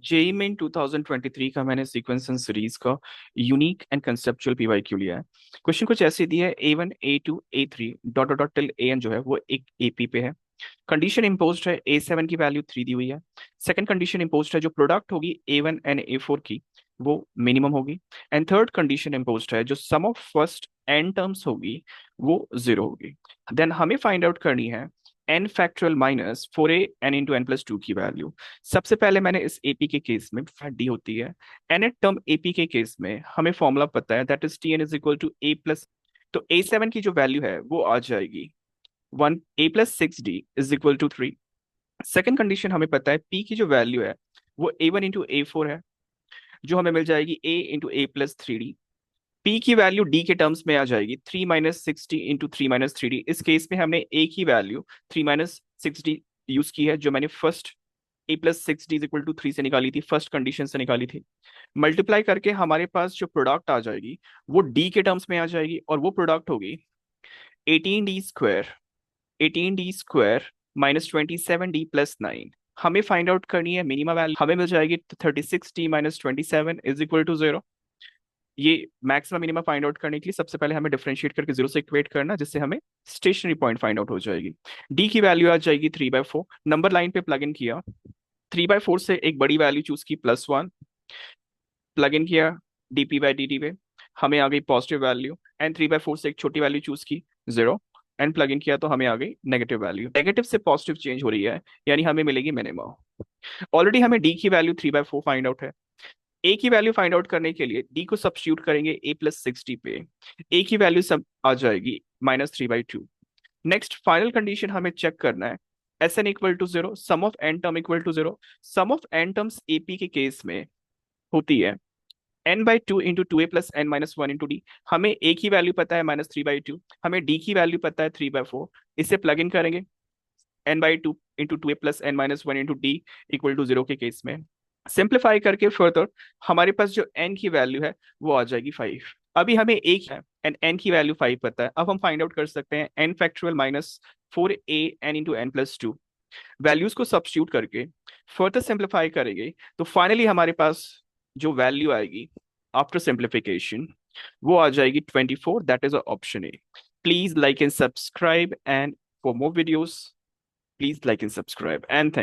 JEE main 2023 का मैंने sequence and series का यूनिक एंड कंसेप्चुअल पीवाईक्यू लिया है। क्वेश्चन कुछ ऐसे दिया है A1 A2 A3 dot dot till AN जो है वो एक एपी पे है। कंडीशन इम्पोज्ड है A7 की वैल्यू 3 दी हुई है। सेकंड कंडीशन इम्पोज्ड है जो प्रोडक्ट होगी A1 एंड A4 की वो मिनिमम होगी। एंड थर्ड कंडीशन इम्पोज्ड है जो सम ऑफ फर्स्ट एन टर्म्स होगी वो जीरो होगी। देन हमें फाइंड आउट करनी है N factorial minus 4a n into n+2 की वैल्यू। सबसे पहले मैंने इस एपी के केस में डी होती है। एन टर्म एपी के केस में हमें फॉर्मूला पता है that is T N is equal to A plus. तो A7 की जो वैल्यू है वो आ जाएगी 1 a+6d is equal to 3। Second condition हमें पता है पी की जो वैल्यू है वो A1 into A4 है जो हमें मिल जाएगी A into A+3d। पी की वैल्यू डी के टर्म्स में आ जाएगी 3 - 60 into 3 - 3d। इस केस में हमने ए की वैल्यू 3 - 6d यूज की है जो मैंने फर्स्ट A+6d=3 से निकाली थी, फर्स्ट कंडीशन से निकाली थी। मल्टीप्लाई करके हमारे पास जो प्रोडक्ट आ जाएगी वो डी के टर्म्स में आ जाएगी और वो प्रोडक्ट होगी 18d² 18d² -27d+9। हमें फाइंड आउट करनी है मिनिमम वैल्यू, हमें मिल जाएगी 36d - 27 = 0। ये मैक्सिमम मिनिमम फाइंड आउट करने के लिए सबसे पहले हमें डिफरेंशिएट करके जीरो से इक्वेट करना, जिससे हमें स्टेशनरी पॉइंट फाइंड आउट हो जाएगी। डी की वैल्यू आ जाएगी 3/4। नंबर लाइन पे प्लग इन किया, 3/4 से एक बड़ी वैल्यू चूज की +1, प्लग इन किया dp/dt पे, हमें आ गई पॉजिटिव वैल्यू। एंड 3/4 से एक छोटी वैल्यू चूज की 0, एंड प्लग इन किया तो हमें आ गई नेगेटिव वैल्यू। नेगेटिव से पॉजिटिव चेंज हो रही है यानी हमें मिलेगी मिनिमम। ऑलरेडी हमें डी की वैल्यू 3/4 फाइंड आउट है। ए की वैल्यू फाइंड आउट करने के लिए डी को सब्स्टिट्यूट करेंगे A+60 पे। ए की वैल्यू सब आ जाएगी -3/2। नेक्स्ट फाइनल कंडीशन हमें चेक करना है Sn=0, sum of N term equal to 0। Sum of N terms AP के केस में होती है n/2 × 2a + n - 1 × d। हमें ए की वैल्यू पता है -3/2, हमें डी की वैल्यू पता है 3/4। इसे प्लग इन करेंगे n/2 × 2a + n - 1 × d=0 के केस में। सिंप्लीफाई करके फर्दर हमारे पास जो n की वैल्यू है वो आ जाएगी 5। अभी हमें एक है एंड n की वैल्यू 5 पता है। अब हम फाइंड आउट कर सकते हैं n⁻⁴a n × n+2 वैल्यूज को सब्स्टिट्यूट करके फर्दर सिंप्लीफाई करेंगे तो फाइनली हमारे पास जो वैल्यू आएगी आफ्टर सिंप्लीफिकेशन वो आ जाएगी 24। That is option A. Please like and subscribe and for more videos please like and subscribe and